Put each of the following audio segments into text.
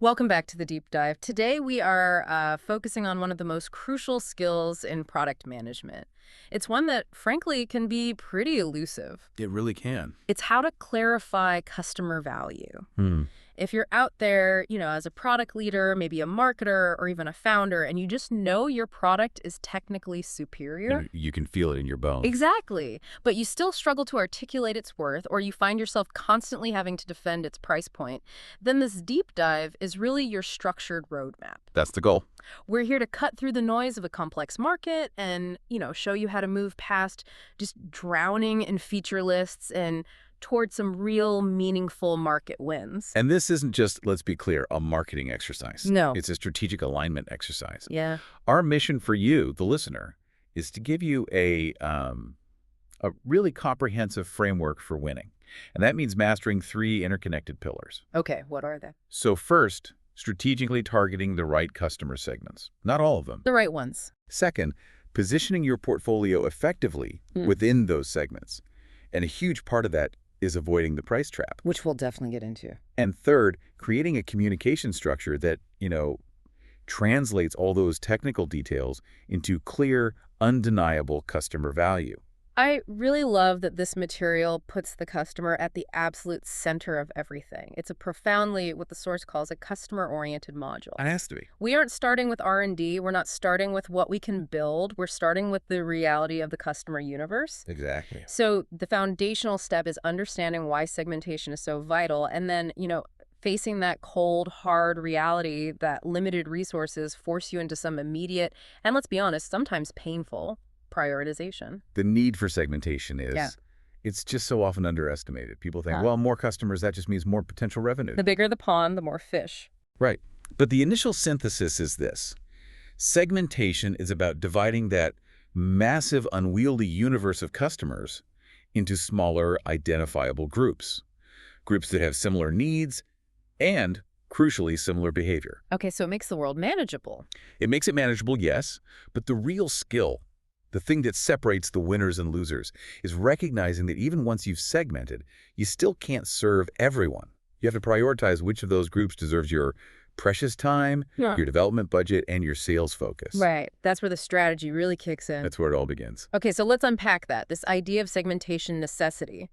Welcome back to the deep dive. Today we are focusing on one of the most crucial skills in product management. It's one that, frankly, can be pretty elusive. It really can. It's how to clarify customer value. Hmm. If you're out there, as a product leader, maybe a marketer, or even a founder, and you just know your product is technically superior. You can feel it in your bones. Exactly. But you still struggle to articulate its worth, or you find yourself constantly having to defend its price point, then this deep dive is really your structured roadmap. That's the goal. We're here to cut through the noise of a complex market and, show you how to move past just drowning in feature lists and towards some real meaningful market wins. And this isn't just, let's be clear, a marketing exercise. No. It's a strategic alignment exercise. Yeah. Our mission for you, the listener, is to give you a really comprehensive framework for winning. And that means mastering 3 interconnected pillars. Okay, what are they? So first, strategically targeting the right customer segments. Not all of them. The right ones. Second, positioning your portfolio effectively within those segments. And a huge part of that is avoiding the price trap. Which we'll definitely get into. And third, creating a communication structure that, translates all those technical details into clear, undeniable customer value. I really love that this material puts the customer at the absolute center of everything. It's a profoundly, what the source calls, a customer-oriented module. It has to be. We aren't starting with R&D. We're not starting with what we can build. We're starting with the reality of the customer universe. Exactly. So the foundational step is understanding why segmentation is so vital, and then, facing that cold, hard reality that limited resources force you into some immediate, and let's be honest, sometimes painful, prioritization. The need for segmentation it's just so often underestimated. People think, well, more customers, that just means more potential revenue. The bigger the pond, the more fish. Right. But the initial synthesis is this. Segmentation is about dividing that massive, unwieldy universe of customers into smaller, identifiable groups. Groups that have similar needs and, crucially, similar behavior. Okay, so it makes the world manageable. It makes it manageable, yes, but the real skill, the thing that separates the winners and losers, is recognizing that even once you've segmented, you still can't serve everyone. You have to prioritize which of those groups deserves your precious time, your development budget, and your sales focus. Right. That's where the strategy really kicks in. That's where it all begins. Okay, so let's unpack that, this idea of segmentation necessity.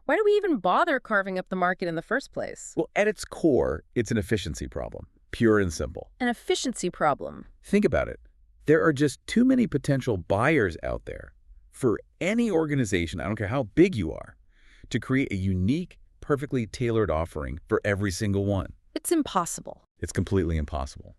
Why do we even bother carving up the market in the first place? Well, at its core, it's an efficiency problem, pure and simple. An efficiency problem. Think about it. There are just too many potential buyers out there for any organization, I don't care how big you are, to create a unique, perfectly tailored offering for every single one. It's impossible. It's completely impossible.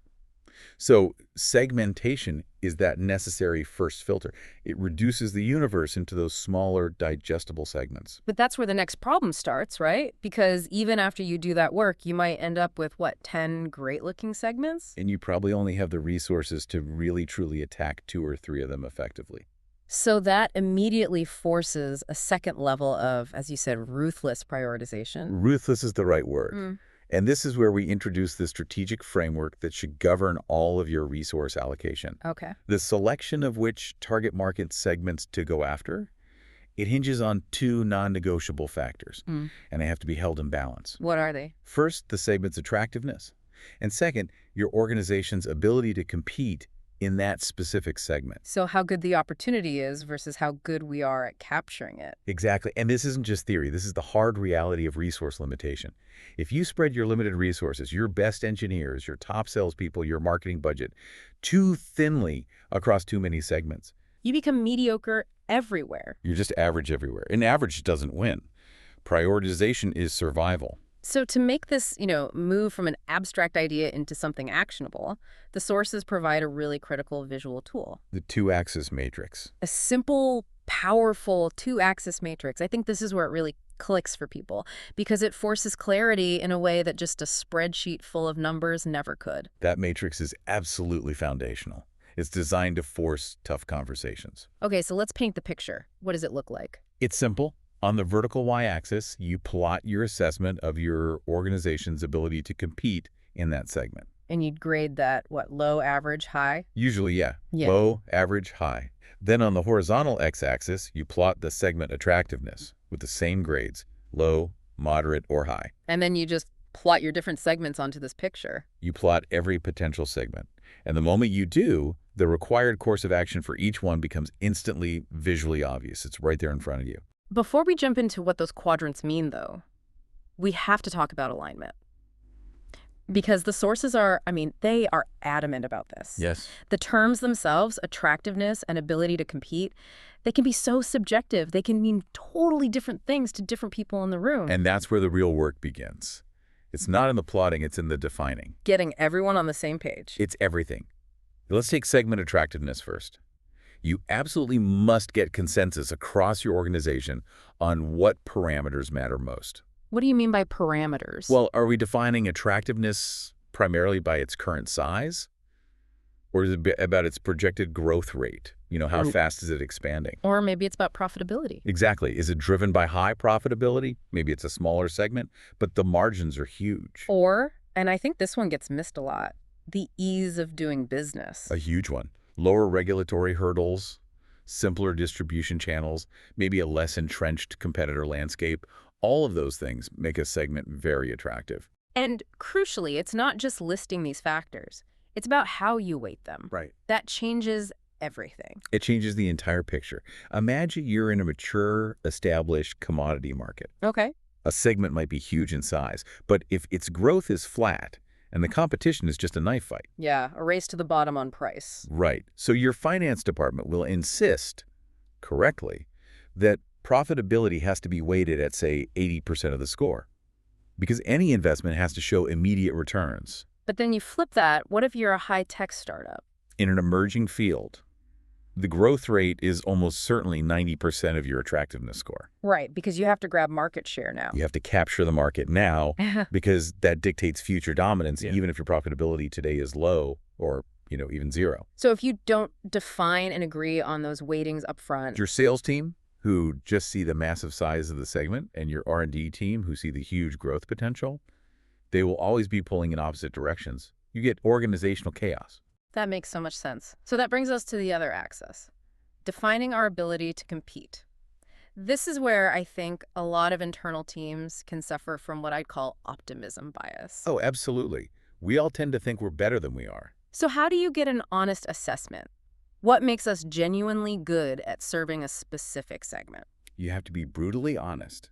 So segmentation is that necessary first filter. It reduces the universe into those smaller, digestible segments. But that's where the next problem starts, right? Because even after you do that work, you might end up with, 10 great-looking segments? And you probably only have the resources to really, truly attack 2 or 3 of them effectively. So that immediately forces a second level of, as you said, ruthless prioritization. Ruthless is the right word. And this is where we introduce the strategic framework that should govern all of your resource allocation. Okay. The selection of which target market segments to go after, it hinges on 2 non-negotiable factors, and they have to be held in balance. What are they? First, the segment's attractiveness. And second, your organization's ability to compete in that specific segment. So how good the opportunity is versus how good we are at capturing it. Exactly. And this isn't just theory. This is the hard reality of resource limitation. If you spread your limited resources, your best engineers, your top salespeople, your marketing budget, too thinly across too many segments, you become mediocre everywhere. You're just average everywhere. And average doesn't win. Prioritization is survival. So to make this, move from an abstract idea into something actionable, the sources provide a really critical visual tool. The 2-axis matrix. A simple, powerful 2-axis matrix. I think this is where it really clicks for people because it forces clarity in a way that just a spreadsheet full of numbers never could. That matrix is absolutely foundational. It's designed to force tough conversations. Okay, so let's paint the picture. What does it look like? It's simple. On the vertical y-axis, you plot your assessment of your organization's ability to compete in that segment. And you'd grade that, low, average, high? Usually, yeah. Low, average, high. Then on the horizontal x-axis, you plot the segment attractiveness with the same grades, low, moderate, or high. And then you just plot your different segments onto this picture. You plot every potential segment. And the moment you do, the required course of action for each one becomes instantly visually obvious. It's right there in front of you. Before we jump into what those quadrants mean, though, we have to talk about alignment. Because the sources are, they are adamant about this. Yes. The terms themselves, attractiveness and ability to compete, they can be so subjective. They can mean totally different things to different people in the room. And that's where the real work begins. It's not in the plotting, it's in the defining. Getting everyone on the same page. It's everything. Let's take segment attractiveness first. You absolutely must get consensus across your organization on what parameters matter most. What do you mean by parameters? Well, are we defining attractiveness primarily by its current size? Or is it about its projected growth rate? How fast is it expanding? Or maybe it's about profitability. Exactly. Is it driven by high profitability? Maybe it's a smaller segment, but the margins are huge. Or, and I think this one gets missed a lot, the ease of doing business. A huge one. Lower regulatory hurdles, simpler distribution channels, maybe a less entrenched competitor landscape. All of those things make a segment very attractive. And crucially, it's not just listing these factors. It's about how you weight them. Right. That changes everything. It changes the entire picture. Imagine you're in a mature, established commodity market. Okay. A segment might be huge in size, but if its growth is flat and the competition is just a knife fight. Yeah, a race to the bottom on price. Right. So your finance department will insist, correctly, that profitability has to be weighted at, say, 80% of the score. Because any investment has to show immediate returns. But then you flip that, what if you're a high-tech startup? In an emerging field, the growth rate is almost certainly 90% of your attractiveness score. Right, because you have to grab market share now. You have to capture the market now because that dictates future dominance, Yeah. even if your profitability today is low or, even zero. So if you don't define and agree on those weightings up front, Your sales team, who just see the massive size of the segment, and your R&D team, who see the huge growth potential, they will always be pulling in opposite directions. You get organizational chaos. that makes so much sense. So that brings us to the other axis, defining our ability to compete. This is where I think a lot of internal teams can suffer from what I'd call optimism bias. Oh, absolutely. We all tend to think we're better than we are. So how do you get an honest assessment? What makes us genuinely good at serving a specific segment? You have to be brutally honest.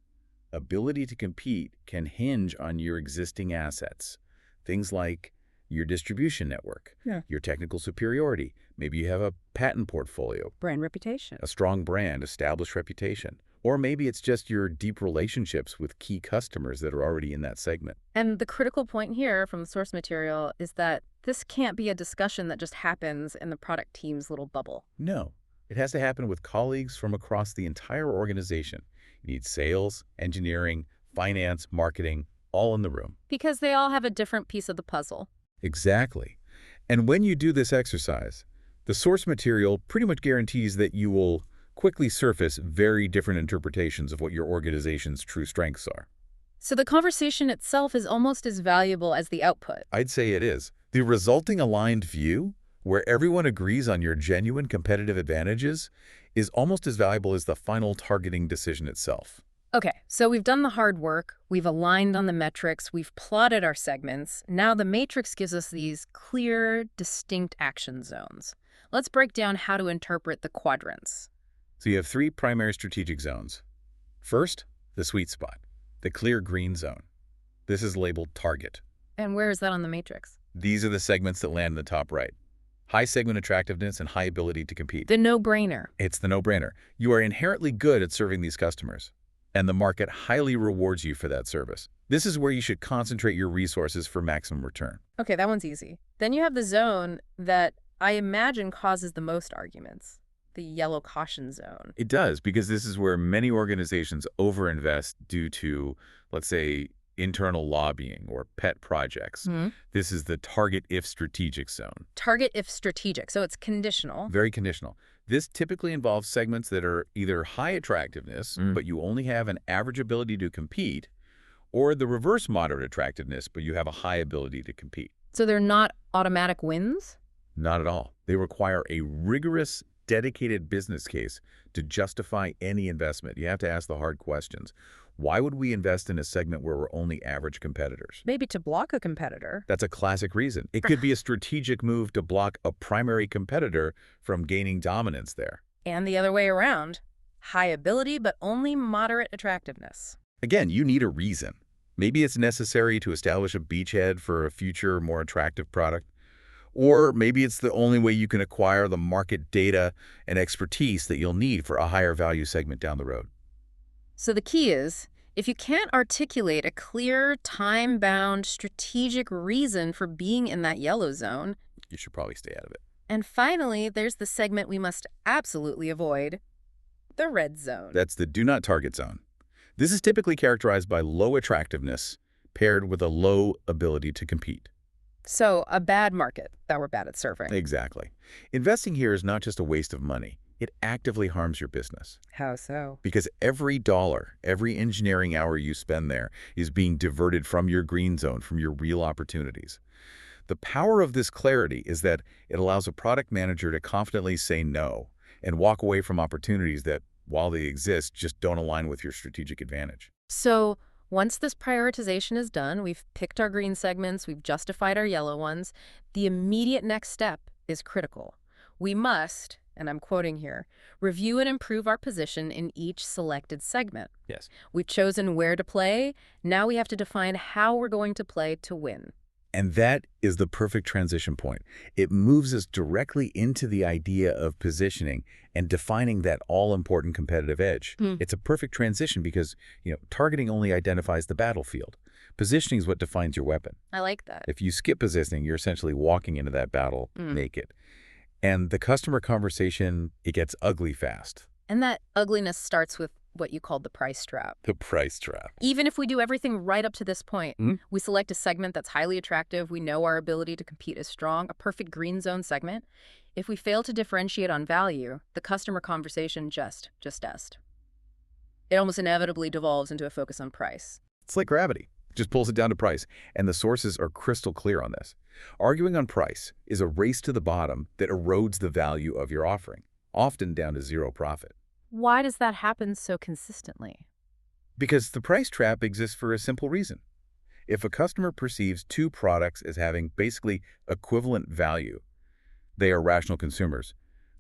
Ability to compete can hinge on your existing assets. Things like your distribution network, your technical superiority. Maybe you have a patent portfolio, Brand reputation. a strong brand, established reputation. Or maybe it's just your deep relationships with key customers that are already in that segment. And the critical point here from the source material is that this can't be a discussion that just happens in the product team's little bubble. No, it has to happen with colleagues from across the entire organization. You need sales, engineering, finance, marketing, all in the room. Because they all have a different piece of the puzzle. Exactly. And when you do this exercise, the source material pretty much guarantees that you will quickly surface very different interpretations of what your organization's true strengths are. So the conversation itself is almost as valuable as the output. I'd say it is. The resulting aligned view, where everyone agrees on your genuine competitive advantages, is almost as valuable as the final targeting decision itself. Okay, so we've done the hard work, we've aligned on the metrics, we've plotted our segments. Now the matrix gives us these clear, distinct action zones. Let's break down how to interpret the quadrants. So you have three primary strategic zones. First, the sweet spot, the clear green zone. This is labeled target. And where is that on the matrix? These are the segments that land in the top right. High segment attractiveness and high ability to compete. The no-brainer. It's the no-brainer. You are inherently good at serving these customers, and the market highly rewards you for that service. This is where you should concentrate your resources for maximum return. Okay, that one's easy. Then you have the zone that I imagine causes the most arguments, the yellow caution zone. It does, because this is where many organizations overinvest due to, let's say, internal lobbying or pet projects. This is the target if strategic zone. Target if strategic, so it's conditional. Very conditional. This typically involves segments that are either high attractiveness, but you only have an average ability to compete, or the reverse moderate attractiveness, but you have a high ability to compete. So they're not automatic wins? Not at all. They require a rigorous, dedicated business case to justify any investment. You have to ask the hard questions. Why would we invest in a segment where we're only average competitors? Maybe to block a competitor. That's a classic reason. It could be a strategic move to block a primary competitor from gaining dominance there. And the other way around. High ability, but only moderate attractiveness. Again, you need a reason. Maybe it's necessary to establish a beachhead for a future, more attractive product. Or maybe it's the only way you can acquire the market data and expertise that you'll need for a higher value segment down the road. So the key is, if you can't articulate a clear, time-bound, strategic reason for being in that yellow zone. You should probably stay out of it. And finally, there's the segment we must absolutely avoid, the red zone. That's the do not target zone. This is typically characterized by low attractiveness paired with a low ability to compete. So a bad market that we're bad at serving. Exactly. Investing here is not just a waste of money. It actively harms your business. How so? Because every dollar, every engineering hour you spend there is being diverted from your green zone, from your real opportunities. The power of this clarity is that it allows a product manager to confidently say no and walk away from opportunities that, while they exist, just don't align with your strategic advantage. So once this prioritization is done, we've picked our green segments, we've justified our yellow ones, the immediate next step is critical. We must, and I'm quoting here, review and improve our position in each selected segment. Yes. We've chosen where to play. Now we have to define how we're going to play to win. And that is the perfect transition point. It moves us directly into the idea of positioning and defining that all-important competitive edge. It's a perfect transition because, targeting only identifies the battlefield. Positioning is what defines your weapon. I like that. If you skip positioning, you're essentially walking into that battle naked. And the customer conversation, it gets ugly fast. And that ugliness starts with what you called the price trap. The price trap. Even if we do everything right up to this point, we select a segment that's highly attractive, we know our ability to compete is strong, a perfect green zone segment. If we fail to differentiate on value, the customer conversation just est. It almost inevitably devolves into a focus on price. It's like gravity. It just pulls it down to price. And the sources are crystal clear on this. Arguing on price is a race to the bottom that erodes the value of your offering, often down to zero profit. Why does that happen so consistently? Because the price trap exists for a simple reason. If a customer perceives two products as having basically equivalent value, they are rational consumers.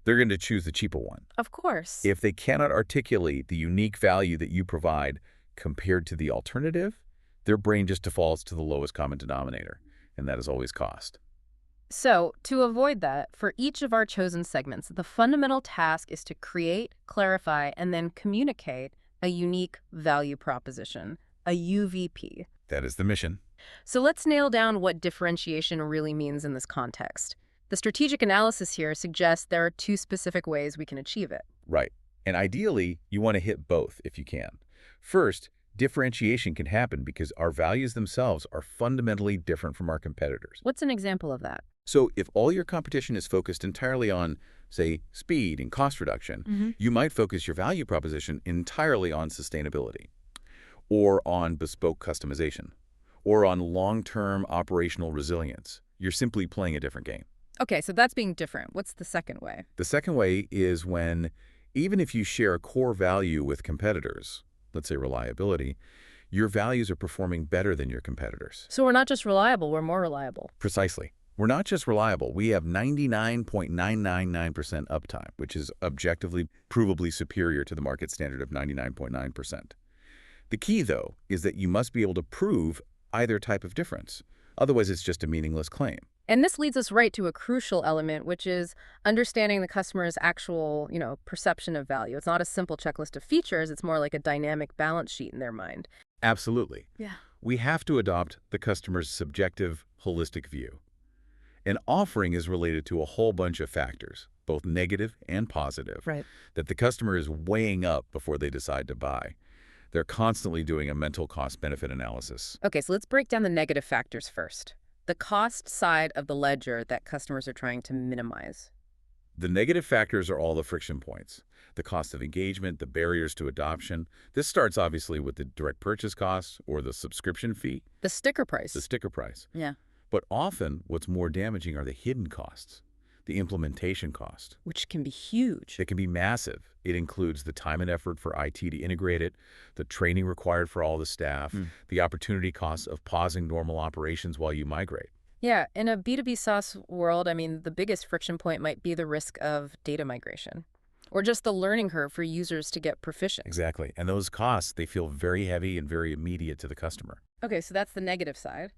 They're going to choose the cheaper one. Of course. If they cannot articulate the unique value that you provide compared to the alternative, their brain just defaults to the lowest common denominator, and that is always cost. So, to avoid that, for each of our chosen segments, the fundamental task is to create, clarify, and then communicate a unique value proposition, a UVP. That is the mission. So let's nail down what differentiation really means in this context. The strategic analysis here suggests there are two specific ways we can achieve it. Right. And ideally, you want to hit both if you can. First, differentiation can happen because our values themselves are fundamentally different from our competitors. What's an example of that? So if all your competition is focused entirely on, say, speed and cost reduction, you might focus your value proposition entirely on sustainability, or on bespoke customization, or on long-term operational resilience. You're simply playing a different game. Okay, so that's being different. What's the second way? The second way is when, even if you share a core value with competitors, let's say reliability, your values are performing better than your competitors. So we're not just reliable, we're more reliable. Precisely. We're not just reliable, we have 99.999% uptime, which is objectively, provably superior to the market standard of 99.9%. The key, though, is that you must be able to prove either type of difference. Otherwise, it's just a meaningless claim. And this leads us right to a crucial element, which is understanding the customer's actual, perception of value. It's not a simple checklist of features, it's more like a dynamic balance sheet in their mind. Absolutely. Yeah. We have to adopt the customer's subjective, holistic view. An offering is related to a whole bunch of factors, both negative and positive, Right. that the customer is weighing up before they decide to buy. They're constantly doing a mental cost-benefit analysis. Okay, so let's break down the negative factors first. The cost side of the ledger that customers are trying to minimize. The negative factors are all the friction points. The cost of engagement, the barriers to adoption. This starts obviously with the direct purchase costs or the subscription fee, The sticker price. the sticker price. Yeah. But often, what's more damaging are the hidden costs. The implementation cost. which can be huge. It can be massive. It includes the time and effort for IT to integrate it, the training required for all the staff, Mm. the opportunity costs of pausing normal operations while you migrate. Yeah, in a B2B SaaS world, I mean, the biggest friction point might be the risk of data migration or just the learning curve for users to get proficient. Exactly. And those costs, they feel very heavy and very immediate to the customer. Okay, so that's the negative side.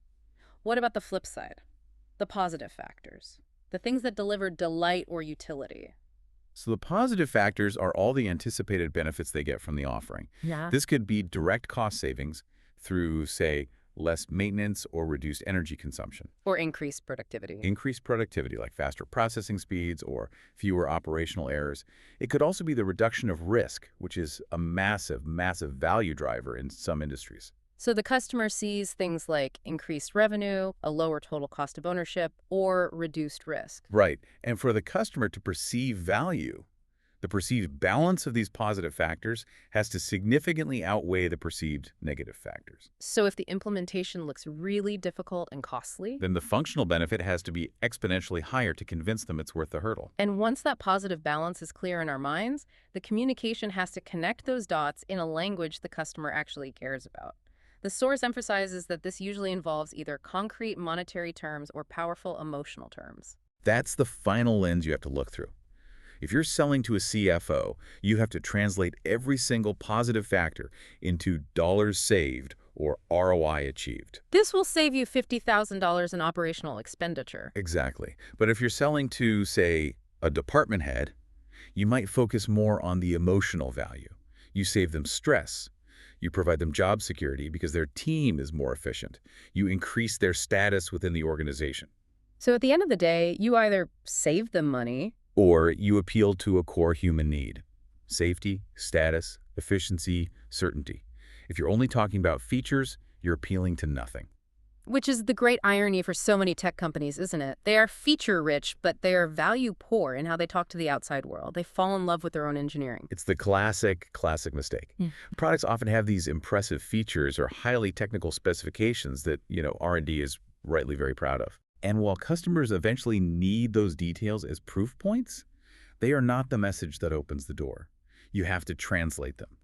What about the flip side? The positive factors, the things that deliver delight or utility. So the positive factors are all the anticipated benefits they get from the offering. Yeah. This could be direct cost savings through, say, less maintenance or reduced energy consumption. Or increased productivity. Increased productivity like faster processing speeds or fewer operational errors. It could also be the reduction of risk, which is a massive, massive value driver in some industries. So the customer sees things like increased revenue, a lower total cost of ownership, or reduced risk. Right. And for the customer to perceive value, the perceived balance of these positive factors has to significantly outweigh the perceived negative factors. So if the implementation looks really difficult and costly, Then the functional benefit has to be exponentially higher to convince them it's worth the hurdle. and once that positive balance is clear in our minds, the communication has to connect those dots in a language the customer actually cares about. The source emphasizes that this usually involves either concrete monetary terms or powerful emotional terms. That's the final lens you have to look through. If you're selling to a CFO, you have to translate every single positive factor into dollars saved or ROI achieved. This will save you $50,000 in operational expenditure. Exactly. But if you're selling to, say, a department head, you might focus more on the emotional value. You save them stress. You provide them job security because their team is more efficient. You increase their status within the organization. So at the end of the day, you either save them money. Or you appeal to a core human need: safety, status, efficiency, certainty. If you're only talking about features, you're appealing to nothing. Which is the great irony for so many tech companies, isn't it? They are feature-rich, but they are value-poor in how they talk to the outside world. They fall in love with their own engineering. It's the classic mistake. Yeah. Products often have these impressive features or highly technical specifications that, R&D is rightly very proud of. And while customers eventually need those details as proof points, they are not the message that opens the door. You have to translate them.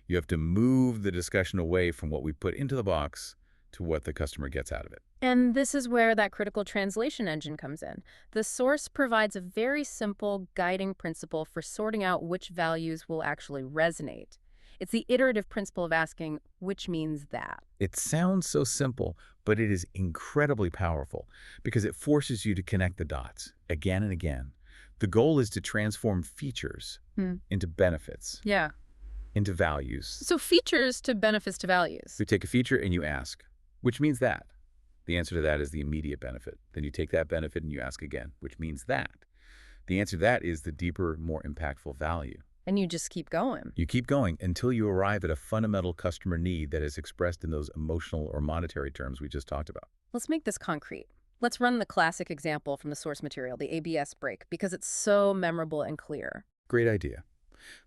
You have to move the discussion away from what we put into the box to what the customer gets out of it. And this is where that critical translation engine comes in. The source provides a very simple guiding principle for sorting out which values will actually resonate. It's the iterative principle of asking, which means that. It sounds so simple, but it is incredibly powerful because it forces you to connect the dots again and again. The goal is to transform features into benefits, Yeah. into values. So features to benefits to values. You take a feature and you ask, which means that? The answer to that is the immediate benefit. Then you take that benefit and you ask again, which means that? The answer to that is the deeper, more impactful value. And you just keep going. You keep going until you arrive at a fundamental customer need that is expressed in those emotional or monetary terms we just talked about. Let's make this concrete. Let's run the classic example from the source material, the ABS brake, because it's so memorable and clear. Great idea.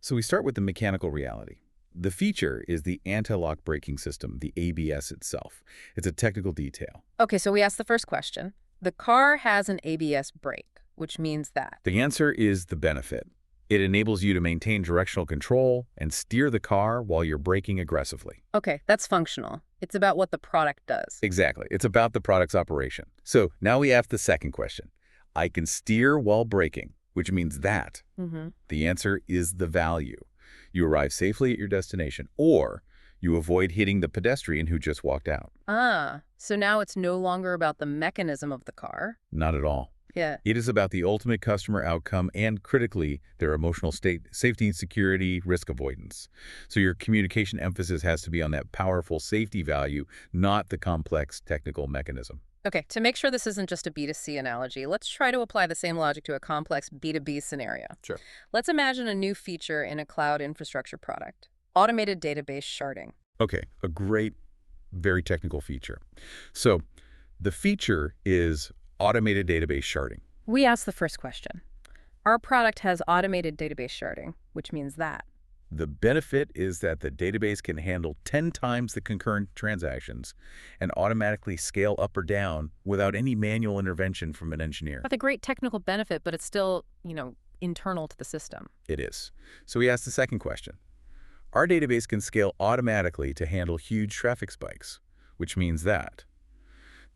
So we start with the mechanical reality. The feature is the anti-lock braking system, the ABS itself. It's a technical detail. Okay, so we asked the first question. The car has an ABS brake, which means that. The answer is the benefit. It enables you to maintain directional control and steer the car while you're braking aggressively. Okay, that's functional. It's about what the product does. Exactly. It's about the product's operation. So now we ask the second question. I can steer while braking, which means that. The answer is the value. You arrive safely at your destination, or you avoid hitting the pedestrian who just walked out. Ah, so now it's no longer about the mechanism of the car. Not at all. Yeah. It is about the ultimate customer outcome and, critically, their emotional state, safety and security, risk avoidance. So your communication emphasis has to be on that powerful safety value, not the complex technical mechanism. Okay, to make sure this isn't just a B2C analogy, let's try to apply the same logic to a complex B2B scenario. Sure. Let's imagine a new feature in a cloud infrastructure product, automated database sharding. Okay, a great, very technical feature. So the feature is automated database sharding. We asked the first question. Our product has automated database sharding, which means that. The benefit is that the database can handle 10 times the concurrent transactions and automatically scale up or down without any manual intervention from an engineer. That's a great technical benefit, but it's still, internal to the system. It is. So we asked the second question. Our database can scale automatically to handle huge traffic spikes, which means that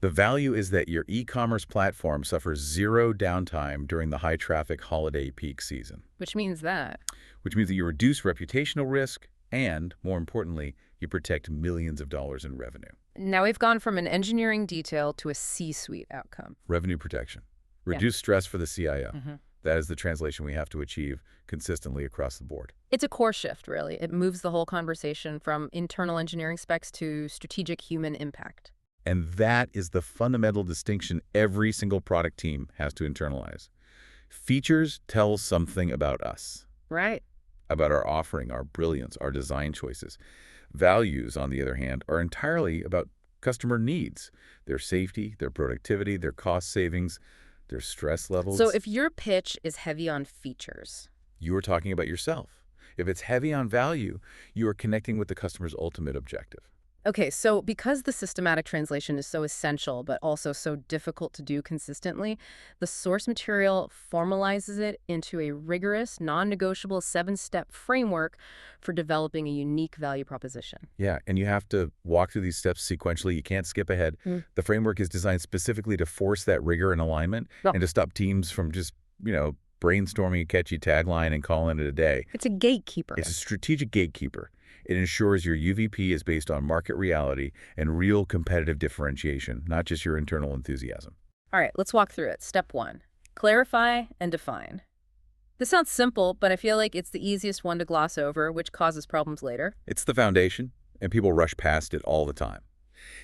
the value is that your e-commerce platform suffers zero downtime during the high-traffic holiday peak season, Which means that. which means that you reduce reputational risk and, more importantly, you protect millions of dollars in revenue. Now we've gone from an engineering detail to a C-suite outcome. Revenue protection. Yeah. Reduce stress for the CIO. hmm That is the translation we have to achieve consistently across the board. It's a core shift, really. It moves the whole conversation from internal engineering specs to strategic human impact. And that is the fundamental distinction every single product team has to internalize. Features tell something about us, Right. about our offering, our brilliance, our design choices. Values, on the other hand, are entirely about customer needs, their safety, their productivity, their cost savings, their stress levels. So if your pitch is heavy on features. You are talking about yourself. If it's heavy on value, you are connecting with the customer's ultimate objective. Okay, so because the systematic translation is so essential but also so difficult to do consistently, the source material formalizes it into a rigorous, non-negotiable 7-step framework for developing a unique value proposition. Yeah, and you have to walk through these steps sequentially. You can't skip ahead. The framework is designed specifically to force that rigor and alignment Yeah. and to stop teams from just, brainstorming a catchy tagline and calling it a day. It's a gatekeeper. It's a strategic gatekeeper. It ensures your UVP is based on market reality and real competitive differentiation, not just your internal enthusiasm. All right, let's walk through it. Step 1, clarify and define. This sounds simple, but I feel like it's the easiest one to gloss over, which causes problems later. It's the foundation, and people rush past it all the time.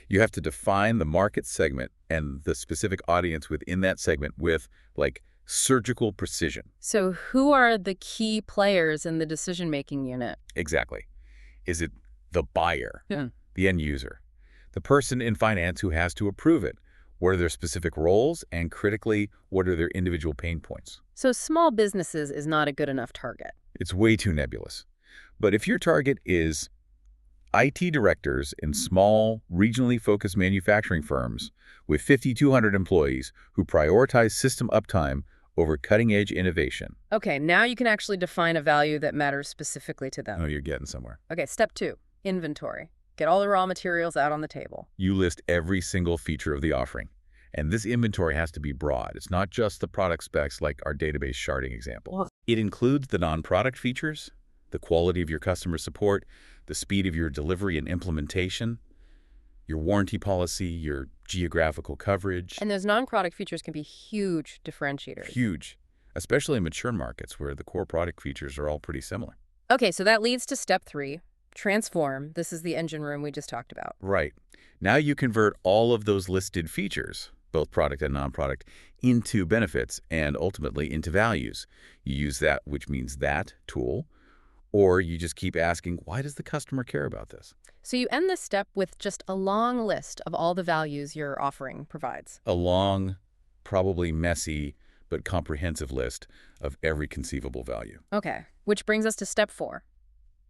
You have to define the market segment and the specific audience within that segment with, surgical precision. So who are the key players in the decision-making unit? Exactly. Is it the buyer, Yeah. the end user, the person in finance who has to approve it? What are their specific roles? And critically, what are their individual pain points? So small businesses is not a good enough target. It's way too nebulous. But if your target is IT directors in small, regionally focused manufacturing firms with 5,200 employees who prioritize system uptime over cutting-edge innovation. Okay, now you can actually define a value that matters specifically to them. Oh, you're getting somewhere. Okay, step 2, inventory. Get all the raw materials out on the table. You list every single feature of the offering. And this inventory has to be broad. It's not just the product specs like our database sharding example. It includes the non-product features, the quality of your customer support, the speed of your delivery and implementation, your warranty policy, your geographical coverage. And those non-product features can be huge differentiators. Huge, especially in mature markets where the core product features are all pretty similar. Okay, so that leads to step 3, transform. This is the engine room we just talked about. Right. Now you convert all of those listed features, both product and non-product, into benefits and ultimately into values. You use that, which means that tool, or you just keep asking, why does the customer care about this? So you end this step with just a long list of all the values your offering provides. A long, probably messy, but comprehensive list of every conceivable value. Okay, which brings us to step 4,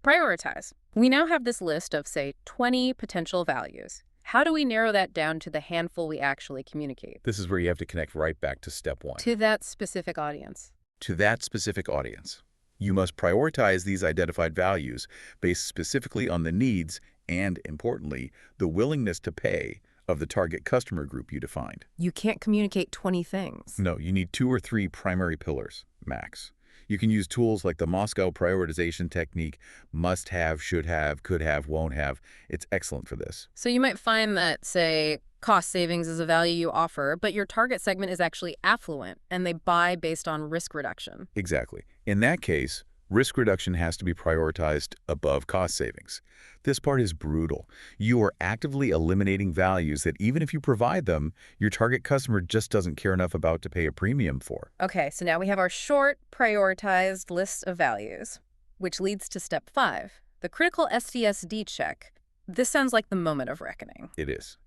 prioritize. We now have this list of, say, 20 potential values. How do we narrow that down to the handful we actually communicate? This is where you have to connect right back to step 1. To that specific audience. To that specific audience. You must prioritize these identified values based specifically on the needs and, importantly, the willingness to pay of the target customer group you defined. You can't communicate 20 things. No, you need 2 or 3 primary pillars, max. You can use tools like the Moscow prioritization technique, must have, should have, could have, won't have. It's excellent for this. So you might find that, say, cost savings is a value you offer, but your target segment is actually affluent, and they buy based on risk reduction. Exactly. In that case, risk reduction has to be prioritized above cost savings. This part is brutal. You are actively eliminating values that even if you provide them, your target customer just doesn't care enough about to pay a premium for. Okay, so now we have our short, prioritized list of values, which leads to step 5, the critical SDSD check. This sounds like the moment of reckoning. It is.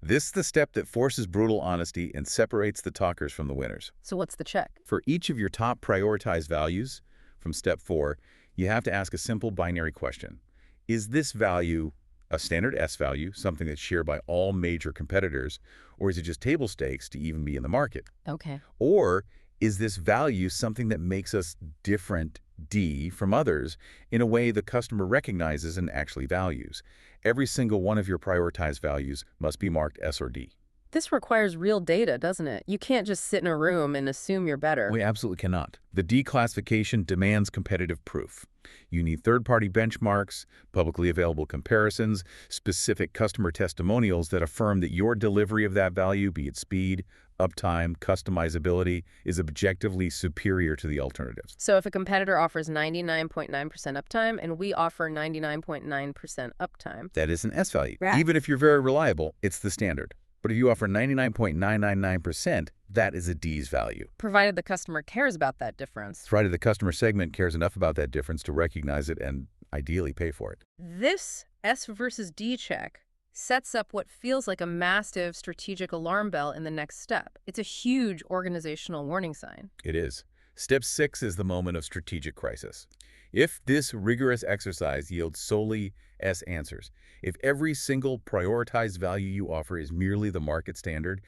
This is the step that forces brutal honesty and separates the talkers from the winners. So what's the check? For each of your top prioritized values, from step 4, You have to ask a simple binary question. Is this value a standard S value, something that's shared by all major competitors, or is it just table stakes to even be in the market? Okay. Or is this value something that makes us different, D, from others in a way the customer recognizes and actually values? Every single one of your prioritized values must be marked S or D. This requires real data, doesn't it? You can't just sit in a room and assume you're better. We absolutely cannot. The D classification demands competitive proof. You need third-party benchmarks, publicly available comparisons, specific customer testimonials that affirm that your delivery of that value, be it speed, uptime, customizability, is objectively superior to the alternatives. So if a competitor offers 99.9% uptime and we offer 99.9% uptime. That is an S value. Right. Even if you're very reliable, it's the standard. But if you offer 99.999%, that is a D's value. Provided the customer cares about that difference. Provided the customer segment cares enough about that difference to recognize it and ideally pay for it. This S versus D check sets up what feels like a massive strategic alarm bell in the next step. It's a huge organizational warning sign. It is. Step 6 is the moment of strategic crisis. If this rigorous exercise yields solely S answers, if every single prioritized value you offer is merely the market standard,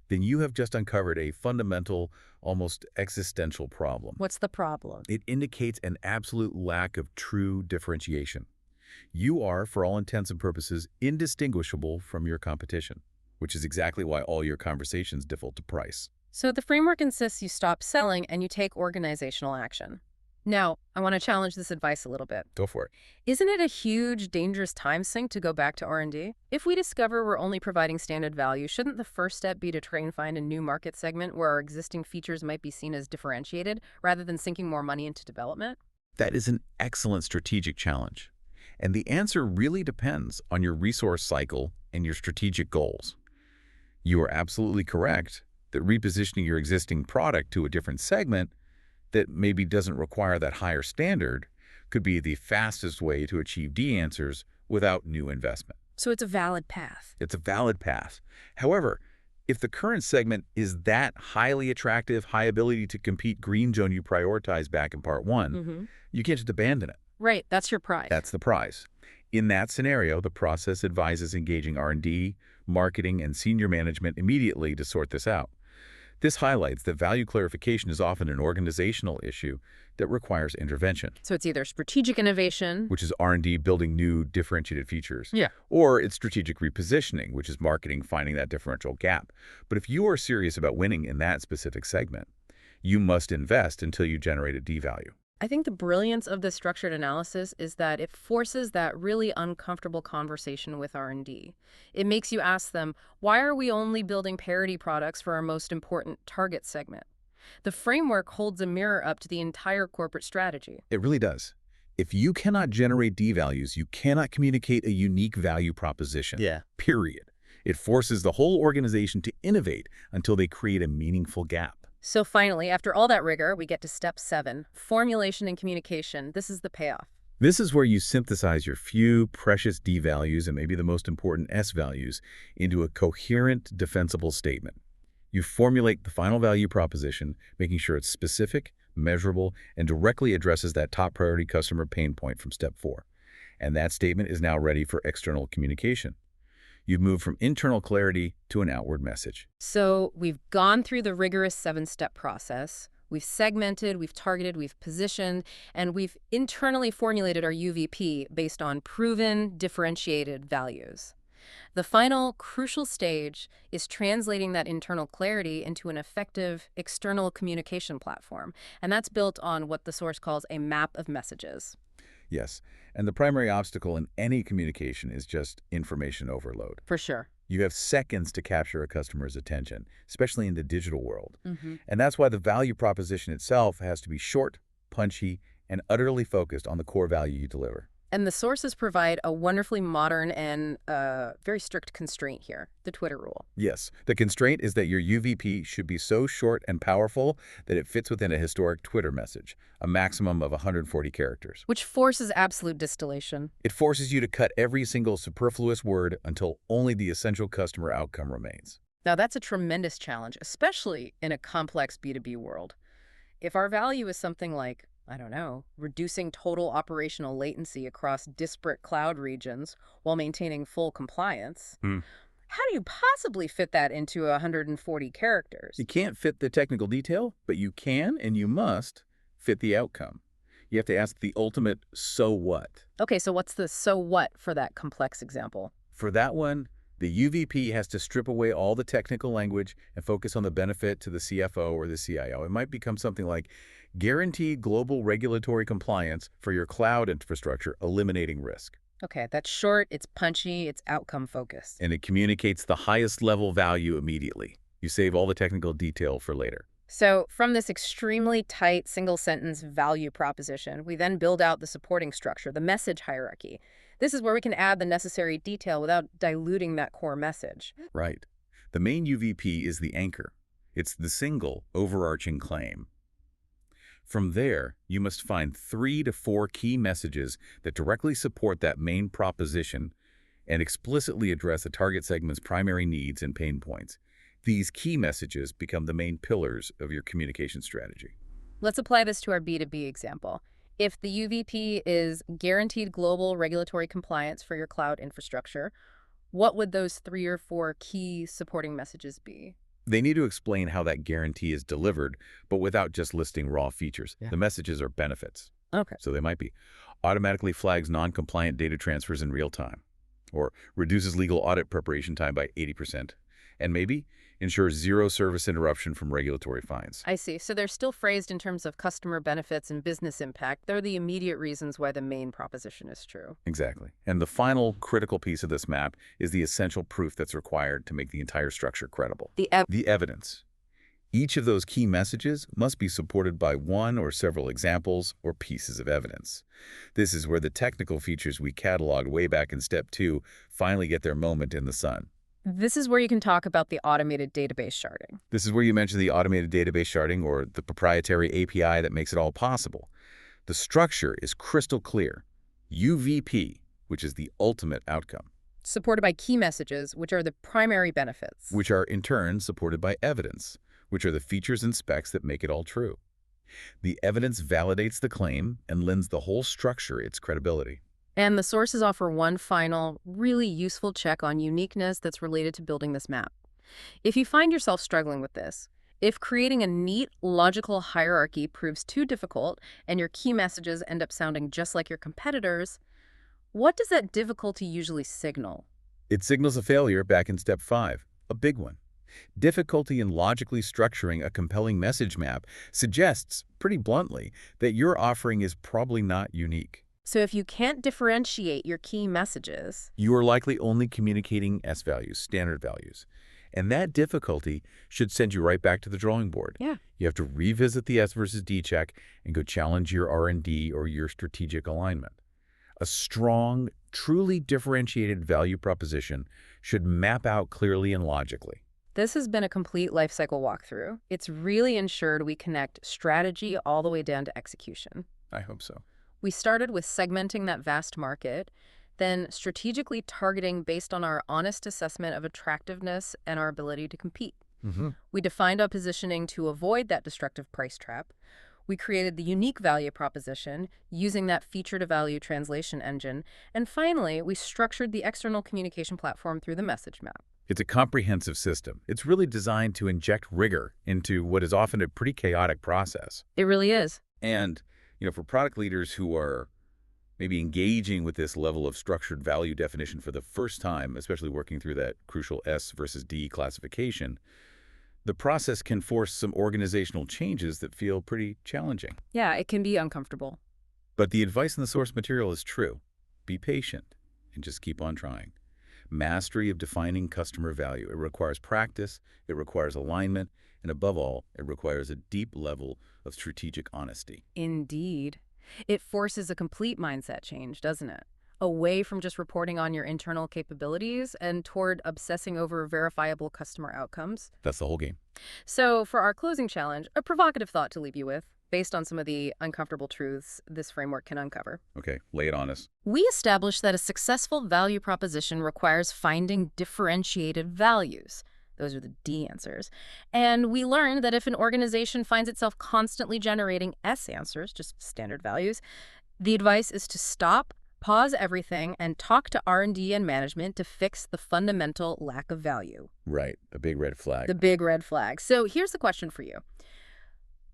then you have just uncovered a fundamental, almost existential problem. What's the problem? It indicates an absolute lack of true differentiation. You are, for all intents and purposes, indistinguishable from your competition, which is exactly why all your conversations default to price. So the framework insists you stop selling and you take organizational action. Now, I want to challenge this advice a little bit. Go for it. Isn't it a huge, dangerous time sink to go back to R&D? If we discover we're only providing standard value, shouldn't the first step be to try and find a new market segment where our existing features might be seen as differentiated, rather than sinking more money into development? That is an excellent strategic challenge. And the answer really depends on your resource cycle and your strategic goals. You are absolutely correct that repositioning your existing product to a different segment that maybe doesn't require that higher standard could be the fastest way to achieve D answers without new investment. So it's a valid path. It's a valid path. However, if the current segment is that highly attractive, high ability to compete green zone you prioritized back in part one, you can't just abandon it. Right, that's your prize. That's the prize. In that scenario, the process advises engaging R&D, marketing, and senior management immediately to sort this out. This highlights that value clarification is often an organizational issue that requires intervention. So it's either strategic innovation, which is R&D building new differentiated features. Yeah. Or it's strategic repositioning, which is marketing finding that differential gap. But if you are serious about winning in that specific segment, you must invest until you generate a D value. I think the brilliance of this structured analysis is that it forces that really uncomfortable conversation with R&D. It makes you ask them, why are we only building parity products for our most important target segment? The framework holds a mirror up to the entire corporate strategy. It really does. If you cannot generate D values, you cannot communicate a unique value proposition. Yeah. Period. It forces the whole organization to innovate until they create a meaningful gap. So finally, after all that rigor, we get to step 7, formulation and communication. This is the payoff. This is where you synthesize your few precious D values and maybe the most important S values into a coherent, defensible statement. You formulate the final value proposition, making sure it's specific, measurable, and directly addresses that top priority customer pain point from step 4. And that statement is now ready for external communication. You've moved from internal clarity to an outward message. So we've gone through the rigorous 7-step process. We've segmented, we've targeted, we've positioned, and we've internally formulated our UVP based on proven, differentiated values. The final crucial stage is translating that internal clarity into an effective external communication platform, and that's built on what the source calls a map of messages. Yes, and the primary obstacle in any communication is just information overload. For sure. You have seconds to capture a customer's attention, especially in the digital world. And that's why the value proposition itself has to be short, punchy, and utterly focused on the core value you deliver. And the sources provide a wonderfully modern and very strict constraint here, the Twitter rule. Yes, the constraint is that your UVP should be so short and powerful that it fits within a historic Twitter message, a maximum of 140 characters. Which forces absolute distillation. It forces you to cut every single superfluous word until only the essential customer outcome remains. Now that's a tremendous challenge, especially in a complex B2B world. If our value is something like I don't know, reducing total operational latency across disparate cloud regions while maintaining full compliance. Hmm. How do you possibly fit that into 140 characters? You can't fit the technical detail, but you can and you must fit the outcome. You have to ask the ultimate so what. Okay, so what's the so what for that complex example? For that one, the UVP has to strip away all the technical language and focus on the benefit to the CFO or the CIO. It might become something like guaranteed global regulatory compliance for your cloud infrastructure, eliminating risk. Okay, that's short, it's punchy, it's outcome focused. And it communicates the highest level value immediately. You save all the technical detail for later. So, from this extremely tight single sentence value proposition, we then build out the supporting structure, the message hierarchy. This is where we can add the necessary detail without diluting that core message. Right. The main UVP is the anchor. It's the single, overarching claim. From there, you must find 3 to 4 key messages that directly support that main proposition and explicitly address the target segment's primary needs and pain points. These key messages become the main pillars of your communication strategy. Let's apply this to our B2B example. If the UVP is guaranteed global regulatory compliance for your cloud infrastructure, what would those 3 or 4 key supporting messages be? They need to explain how that guarantee is delivered, but without just listing raw features. Yeah. The messages are benefits. Okay. So they might be automatically flags non-compliant data transfers in real time, or reduces legal audit preparation time by 80%, and maybe ensures zero service interruption from regulatory fines. I see. So they're still phrased in terms of customer benefits and business impact. They're the immediate reasons why the main proposition is true. Exactly. And the final critical piece of this map is the essential proof that's required to make the entire structure credible. The evidence. Each of those key messages must be supported by one or several examples or pieces of evidence. This is where the technical features we cataloged way back in step 2 finally get their moment in the sun. This is where you can talk about the automated database sharding. This is where you mention the automated database sharding or the proprietary API that makes it all possible. The structure is crystal clear. UVP, which is the ultimate outcome, Supported by key messages, which are the primary benefits. which are in turn supported by evidence, which are the features and specs that make it all true. The evidence validates the claim and lends the whole structure its credibility. And the sources offer one final, really useful check on uniqueness that's related to building this map. If you find yourself struggling with this, if creating a neat, logical hierarchy proves too difficult and your key messages end up sounding just like your competitors, what does that difficulty usually signal? It signals a failure back in step 5, a big one. Difficulty in logically structuring a compelling message map suggests, pretty bluntly, that your offering is probably not unique. So if you can't differentiate your key messages, You are likely only communicating S values, standard values. And that difficulty should send you right back to the drawing board. yeah, You have to revisit the S versus D check and go challenge your R&D or your strategic alignment. A strong, truly differentiated value proposition should map out clearly and logically. this has been a complete lifecycle walkthrough. It's really ensured we connect strategy all the way down to execution. I hope so. We started with segmenting that vast market, then strategically targeting based on our honest assessment of attractiveness and our ability to compete. We defined our positioning to avoid that destructive price trap. We created the unique value proposition using that feature-to-value translation engine. And finally, we structured the external communication platform through the message map. It's a comprehensive system. It's really designed to inject rigor into what is often a pretty chaotic process. It really is. And, for product leaders who are maybe engaging with this level of structured value definition for the first time, especially working through that crucial S versus D classification, the process can force some organizational changes that feel pretty challenging. Yeah, it can be uncomfortable. But the advice in the source material is true. Be patient and just keep on trying. Mastery of defining customer value. It requires practice, it requires alignment, and above all, it requires a deep level of strategic honesty. Indeed. It forces a complete mindset change, doesn't it? Away from just reporting on your internal capabilities and toward obsessing over verifiable customer outcomes. That's the whole game. So for our closing challenge, a provocative thought to leave you with, based on some of the uncomfortable truths this framework can uncover. Okay, lay it on us. We established that a successful value proposition requires finding differentiated values, Those are the D answers. And we learned that if an organization finds itself constantly generating S answers, just standard values, the advice is to stop, pause everything, and talk to R&D and management to fix the fundamental lack of value. Right, a big red flag. The big red flag. So here's the question for you.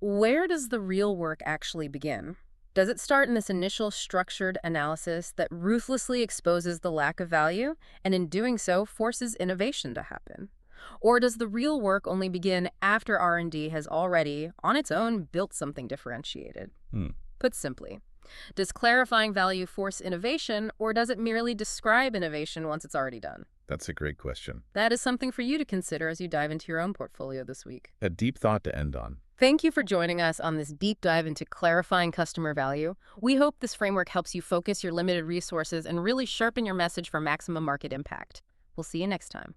Where does the real work actually begin? Does it start in this initial structured analysis that ruthlessly exposes the lack of value and in doing so forces innovation to happen? Or does the real work only begin after R&D has already, on its own, built something differentiated? Hmm. Put simply, does clarifying value force innovation, or does it merely describe innovation once it's already done? That's a great question. That is something for you to consider as you dive into your own portfolio this week. A deep thought to end on. Thank you for joining us on this deep dive into clarifying customer value. We hope this framework helps you focus your limited resources and really sharpen your message for maximum market impact. We'll see you next time.